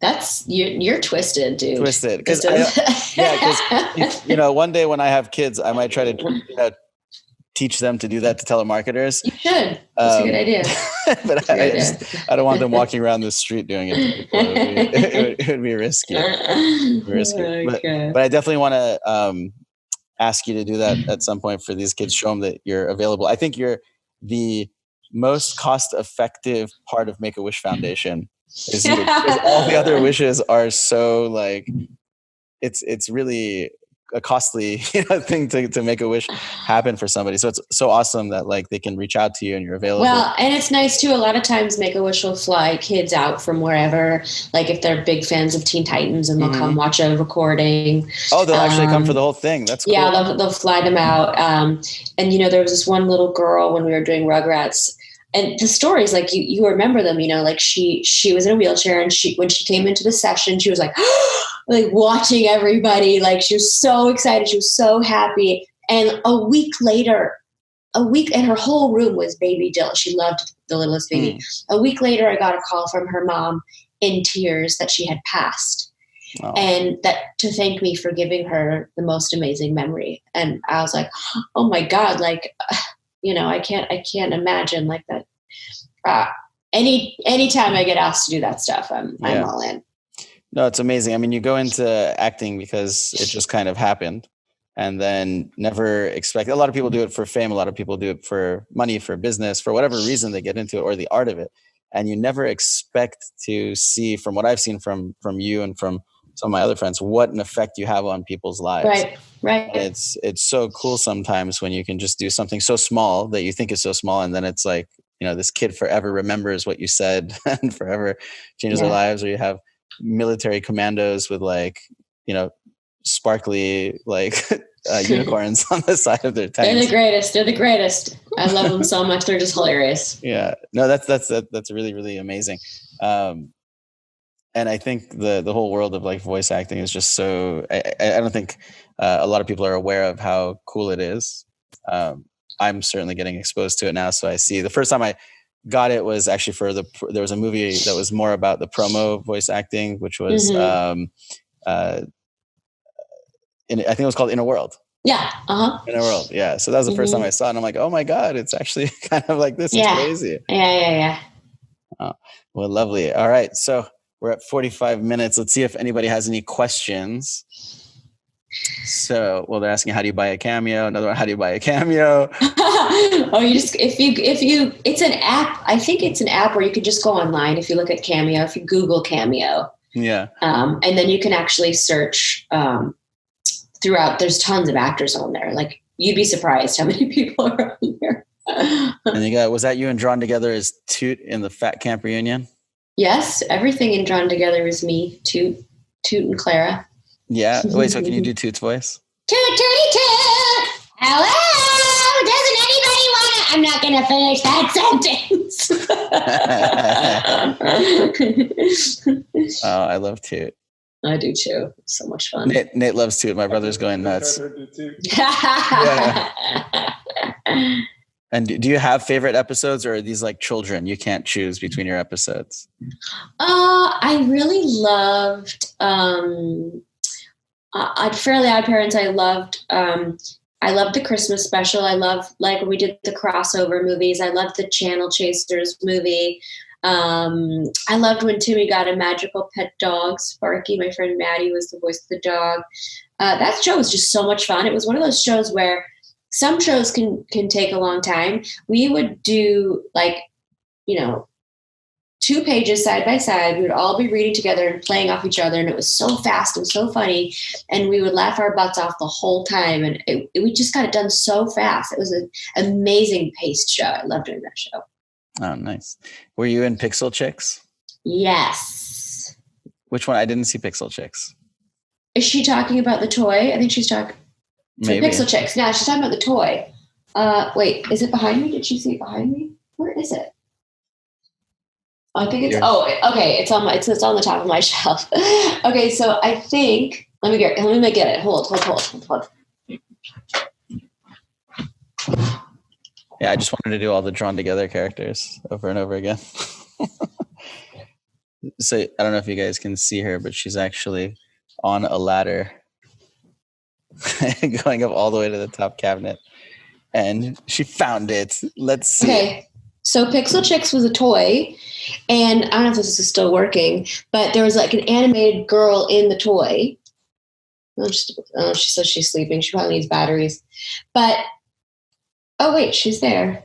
That's you're twisted, dude. Twisted. Because one day when I have kids, I might try to teach them to do that to telemarketers. You should. That's a good idea. But I don't want them walking around the street doing it. It would be risky. But I definitely want to ask you to do that at some point for these kids. Show them that you're available. I think you're the most cost-effective part of Make-A-Wish Foundation. Because all the other wishes are so like, it's really a costly thing to make a wish happen for somebody. So it's so awesome that like they can reach out to you and you're available. Well, and it's nice too. A lot of times Make-A-Wish will fly kids out from wherever, like if they're big fans of Teen Titans, and they'll come watch a recording. Oh, they'll actually come for the whole thing. That's cool. Yeah, they'll fly them out. And there was this one little girl when we were doing Rugrats. And the stories, like you remember them, like she was in a wheelchair, and when she came into the session, she was like, like watching everybody, like she was so excited. She was so happy. And a week, and her whole room was baby Dil. She loved the littlest baby. A week later, I got a call from her mom in tears that she had passed. Oh. And that to thank me for giving her the most amazing memory. And I was like, oh my God, like, I can't imagine like that. Anytime I get asked to do that stuff, I'm all in. No, it's amazing. I mean, you go into acting because it just kind of happened, and then never expect. A lot of people do it for fame. A lot of people do it for money, for business, for whatever reason they get into it, or the art of it. And you never expect to see, from what I've seen from you and from some of my other friends, what an effect you have on people's lives. Right. It's so cool sometimes when you can just do something so small that you think is so small, and then it's like, this kid forever remembers what you said and forever changes their lives. Or you have military commandos with like, sparkly like unicorns on the side of their tanks. They're the greatest. They're the greatest. I love them so much. They're just hilarious. Yeah. No, that's really, really amazing. And I think the whole world of like voice acting is just so, I don't think a lot of people are aware of how cool it is. I'm certainly getting exposed to it now. So I see the first time I got it was actually for there was a movie that was more about the promo voice acting, which was, I think it was called In a World. Yeah. In a World. Yeah. So that was the first time I saw it. And I'm like, oh my God, it's actually kind of like this. It's crazy. Yeah. Oh, well, lovely. All right. So we're at 45 minutes. Let's see if anybody has any questions. So, well, they're asking, how do you buy a Cameo? Another one, how do you buy a Cameo? You just, if you, it's an app. I think it's an app where you could just go online. If you look at Cameo, if you Google Cameo. Yeah. And then you can actually search throughout. There's tons of actors on there. Like, you'd be surprised how many people are on there. And you got, was that you and Drawn Together as Toot in the Fat Camp reunion? Yes, everything in Drawn Together is me, Toot and Clara. Yeah. Wait, so can you do Toot's voice? Toot, tooty, toot. Hello. Doesn't anybody want to? I'm not going to finish that sentence. Oh, I love Toot. I do too. It's so much fun. Nate loves Toot. My brother's going nuts. And do you have favorite episodes, or are these like children? You can't choose between your episodes. I really loved Fairly Odd Parents. I loved the Christmas special. I love, like, when we did the crossover movies. I loved the Channel Chasers movie. I loved when Timmy got a magical pet dog, Sparky. My friend Maddie was the voice of the dog. That show was just so much fun. It was one of those shows where some shows can take a long time. We would do, like, 2 pages side by side. We would all be reading together and playing off each other. And it was so fast and so funny. And we would laugh our butts off the whole time. And we just got it done so fast. It was an amazing paced show. I loved doing that show. Oh, nice. Were you in Pixel Chicks? Yes. Which one? I didn't see Pixel Chicks. Is she talking about the toy? I think she's talking. Maybe. Pixel Chicks. No, she's talking about the toy. Wait, is it behind me? Did she see it behind me? Where is it? I think it's, okay. It's on the top of my shelf. Okay. So I think, let me get it. Hold. Yeah. I just wanted to do all the Drawn Together characters over and over again. So I don't know if you guys can see her, but she's actually on a ladder going up all the way to the top cabinet, and she found it. Let's see. Okay. So Pixel Chicks was a toy, and I don't know if this is still working, but there was like an animated girl in the toy. She says she's sleeping. She probably needs batteries. But, oh wait, she's there.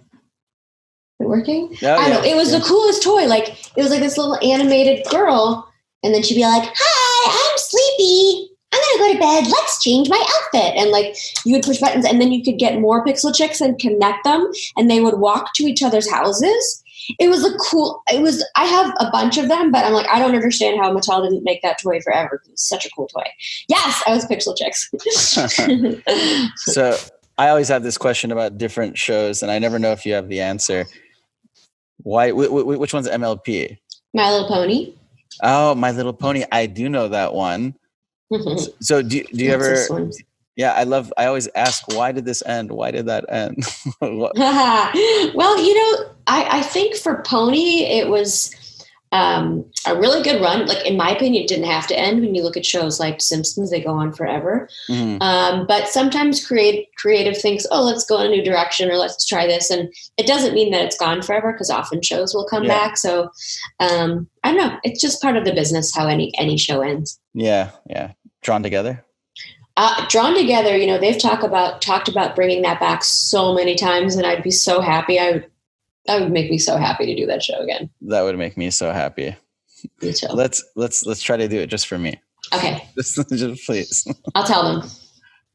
Is it working? Oh, I don't know. It was the coolest toy. Like, it was like this little animated girl, and then she'd be like, "Hi, I'm sleepy. I'm going to go to bed. Let's change my outfit." And like, you would push buttons, and then you could get more Pixel Chicks and connect them, and they would walk to each other's houses. It was I have a bunch of them, but I'm like, I don't understand how Mattel didn't make that toy forever. It was such a cool toy. Yes, I was Pixel Chicks. So I always have this question about different shows, and I never know if you have the answer. Why? Which one's MLP? My Little Pony. Oh, My Little Pony. I do know that one. So do you ever? Yeah, I always ask, why did this end? Why did that end? Well, I think for Pony, it was a really good run. Like, in my opinion, it didn't have to end. When you look at shows like Simpsons, they go on forever. Mm-hmm. But sometimes creative thinks, oh, let's go in a new direction, or let's try this. And it doesn't mean that it's gone forever, because often shows will come back. So I don't know. It's just part of the business, how any show ends. Yeah. Drawn Together. Drawn Together, they've talked about bringing that back so many times, and I'd be so happy. That would make me so happy to do that show again. That would make me so happy. Me too. Let's try to do it just for me. Okay. just please. I'll tell them.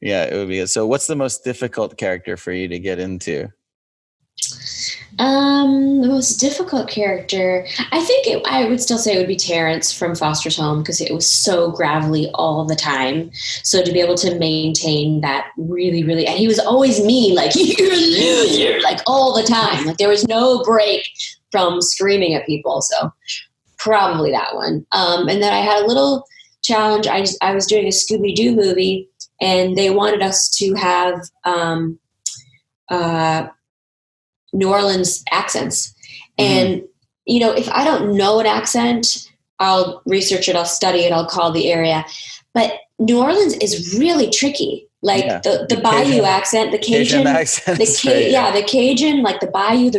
Yeah, it would be good. So what's the most difficult character for you to get into? The most difficult character, I would still say it would be Terrence from Foster's Home, because it was so gravelly all the time. So to be able to maintain that really, really, and he was always mean, like, you're a loser, like all the time. Like there was no break from screaming at people. So probably that one. And then I had a little challenge. I was doing a Scooby-Doo movie, and they wanted us to have New Orleans accents. And, if I don't know an accent, I'll research it, I'll study it, I'll call the area. But New Orleans is really tricky. Like the Bayou Cajun accent, the Cajun accent, the Cajun, like the Bayou,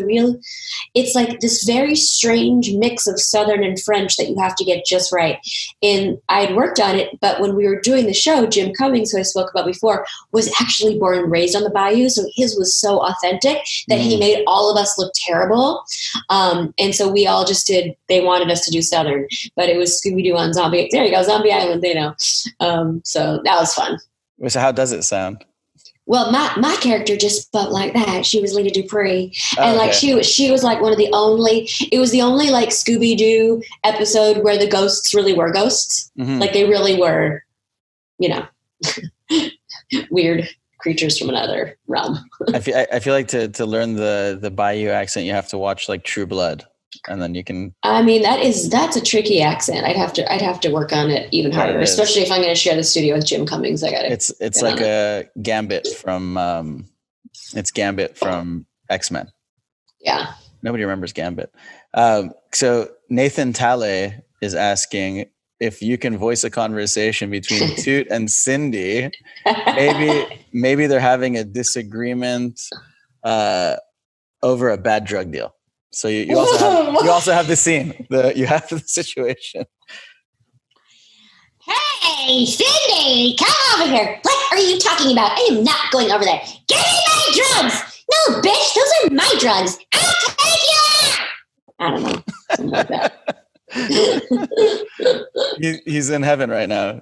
it's like this very strange mix of Southern and French that you have to get just right. And I had worked on it, but when we were doing the show, Jim Cummings, who I spoke about before, was actually born and raised on the Bayou. So his was so authentic that he made all of us look terrible. And so we all they wanted us to do Southern, but it was Scooby-Doo on Zombie. There you go, Zombie Island, so that was fun. So how does it sound? Well, my character just spoke like that. She was Lena Dupree. And like she was like one of the only like Scooby-Doo episode where the ghosts really were ghosts. Like they really were, weird creatures from another realm. I feel like to learn the Bayou accent, you have to watch like True Blood. And then you can. I mean, that's a tricky accent. I'd have to work on it even harder, especially if I'm going to share the studio with Jim Cummings. I got it. It's like a Gambit from X-Men. Yeah. Nobody remembers Gambit. So Nathan Talei is asking if you can voice a conversation between Toot and Cindy. Maybe they're having a disagreement over a bad drug deal. So you also have the scene. You have the situation. Hey, Cindy, come over here. What are you talking about? I am not going over there. Give me my drugs. No, bitch, those are my drugs. I'll take you out. I don't know. Something like that. He's in heaven right now.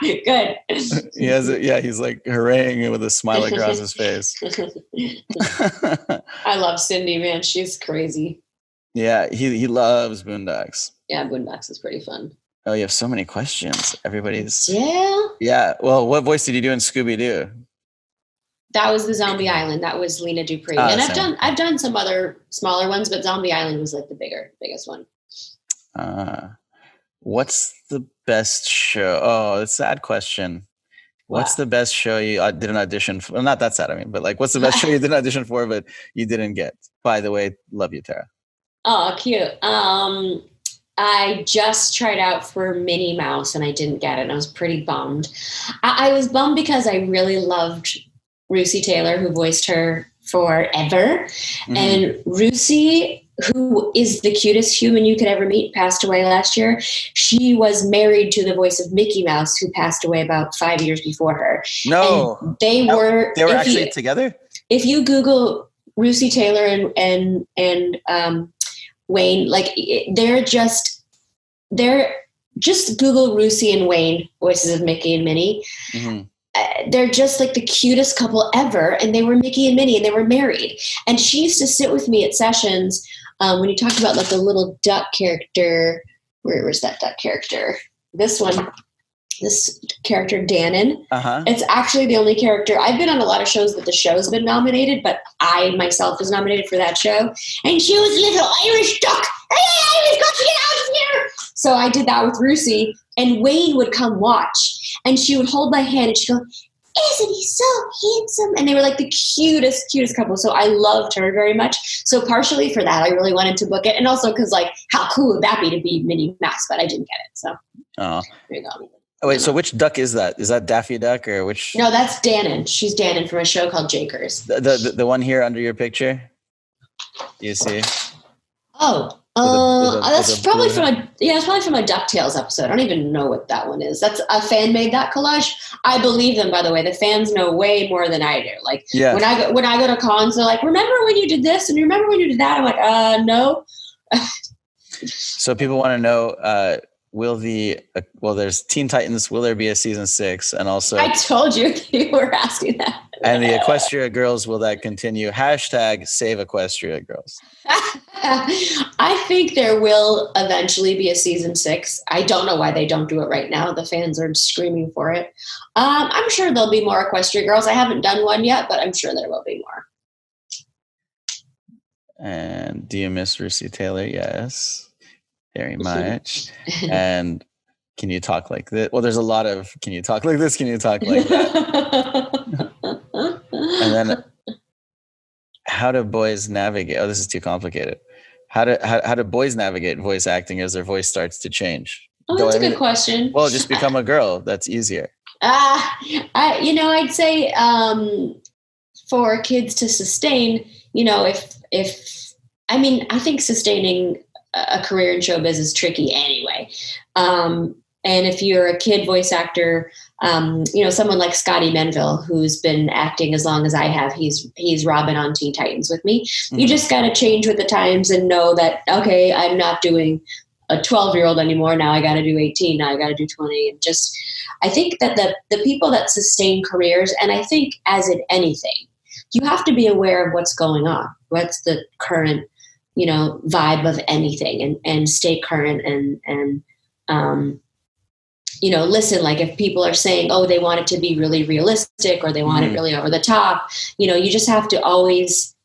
Good. He's like hurraying with a smile across his face. I love Cindy, man. She's crazy. Yeah, he loves Boondocks. Yeah, Boondocks is pretty fun. Oh, you have so many questions. Everybody's. Yeah. Yeah. Well, what voice did you do in Scooby-Doo? That was the Zombie Island. That was Lena Dupree. And I've done some other smaller ones, but Zombie Island was like the biggest one. What's the best show? Oh, it's a sad question. What's the best show you did an audition for? Well, not that sad, I mean, but like, what's the best show you did an audition for, but you didn't get? By the way, love you, Tara. Oh, cute. I just tried out for Minnie Mouse and I didn't get it. And I was pretty bummed. I was bummed because I really loved Russi Taylor, who voiced her forever. And Russi, who is the cutest human you could ever meet, passed away last year. She was married to the voice of Mickey Mouse, who passed away about 5 years before her. No. And they were actually together? If you Google Russi Taylor and Wayne, like they're just Google Russi and Wayne, voices of Mickey and Minnie. They're just like the cutest couple ever. And they were Mickey and Minnie and they were married. And she used to sit with me at sessions when you talked about like the little duck character. Where was that duck character? This character, Dannon. It's actually the only character. I've been on a lot of shows that the show's been nominated, but I myself was nominated for that show. And she was a little Irish duck. Hey, Irish duck, get out of here. So I did that with Russi, and Wayne would come watch, and she would hold my hand, and she'd go, "Isn't he so handsome?" And they were like the cutest couple. So I loved her very much. So partially for that, I really wanted to book it. And also because like, how cool would that be to be Minnie Mouse? But I didn't get it. So there you go. Oh, wait, so which duck is that? Is that Daffy Duck or which? No, that's Dannon. She's Dannon from a show called Jakers. The one here under your picture? Do you see? Oh, that's probably from a DuckTales episode. I don't even know what that one is. That's a fan made that collage. I believe them, by the way. The fans know way more than I do. Like when I go to cons, they're like, "Remember when you did this and remember when you did that?" I'm like, no. So people want to know there's Teen Titans. Will there be a season 6? And also, I told you were asking that. And the Equestria Girls, will that continue? Hashtag save Equestria Girls. I think there will eventually be a season 6. I don't know why they don't do it right now. The fans are screaming for it. I'm sure there'll be more Equestria Girls. I haven't done one yet, but I'm sure there will be more. And do you miss Russi Taylor? Yes, very much. And can you talk like this? Well, there's a lot of, can you talk like this? Can you talk like that? And then how do boys navigate? Oh, this is too complicated. How do boys navigate voice acting as their voice starts to change? Oh, that's a good question. Well, just become a girl. That's easier. I'd say for kids to sustain, I think sustaining a career in showbiz is tricky anyway. And if you're a kid voice actor, someone like Scotty Menville, who's been acting as long as I have, he's Robin on Teen Titans with me. Mm-hmm. You just got to change with the times and know that, okay, I'm not doing a 12-year-old anymore. Now I got to do 18. Now I got to do 20. And just, I think that the people that sustain careers, and I think as in anything, you have to be aware of what's going on. What's the current, vibe of anything, and stay current and listen, like if people are saying, oh, they want it to be really realistic or they want it really over the top, you just have to always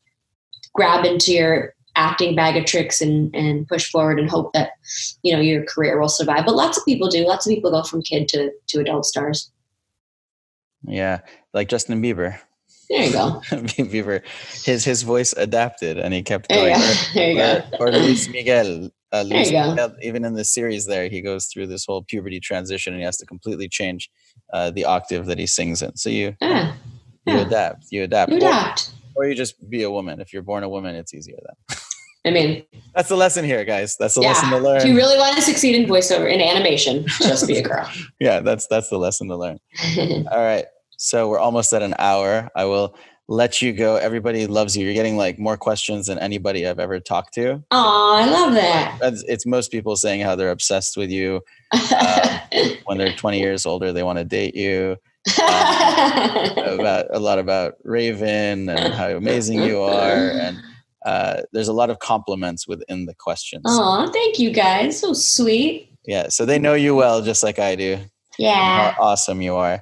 grab into your acting bag of tricks and push forward and hope that, your career will survive. But lots of people do. Lots of people go from kid to adult stars. Yeah. Like Justin Bieber. There you go. Bieber, his voice adapted and he kept going. There you go. Or Luis Miguel. Luis Miguel, even in the series there, he goes through this whole puberty transition and he has to completely change the octave that he sings in. So you adapt. You adapt. Or you just be a woman. If you're born a woman, it's easier then. I mean, that's the lesson here, guys. That's the lesson to learn. If you really want to succeed in voiceover, in animation, just be a girl. Yeah, that's the lesson to learn. All right. So we're almost at an hour. I will let you go. Everybody loves you. You're getting like more questions than anybody I've ever talked to. Oh, I love that. It's most people saying how they're obsessed with you. When they're 20 years older, they want to date you. A lot about Raven and how amazing you are. And there's a lot of compliments within the questions. Oh, thank you guys. So sweet. Yeah. So they know you well, just like I do. Yeah. How awesome you are.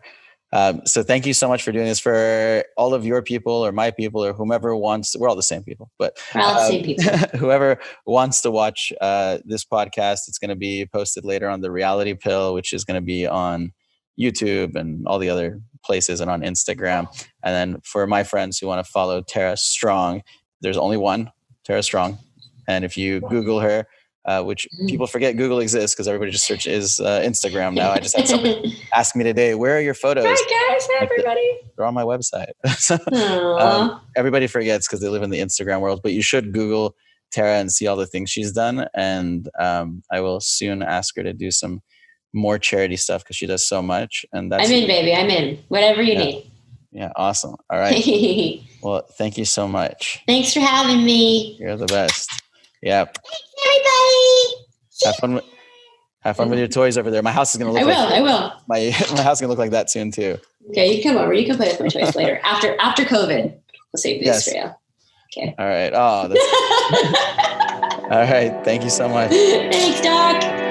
So thank you so much for doing this for all of your people or my people or whomever wants. We're all the same people, but we're all the same people. Whoever wants to watch this podcast, it's going to be posted later on The Reality Pill, which is going to be on YouTube and all the other places and on Instagram. And then for my friends who want to follow Tara Strong, there's only one, Tara Strong. And if you Google her, which people forget Google exists because everybody just searches Instagram now. I just had someone ask me today, where are your photos? Hi guys, hi everybody. They're on my website. Everybody forgets because they live in the Instagram world, but you should Google Tara and see all the things she's done. And I will soon ask her to do some more charity stuff because she does so much. And that's I'm in, baby. I'm in. Whatever you need. Yeah, awesome. All right. Well, thank you so much. Thanks for having me. You're the best. Yeah. Thanks, everybody. Have fun with your toys over there. My house is gonna look. I will. My house is gall look like that soon too. Okay, you come over. You can play with my toys later. After COVID, we'll save these for you. Okay. All right. Oh. All right. Thank you so much. Thanks, Doc.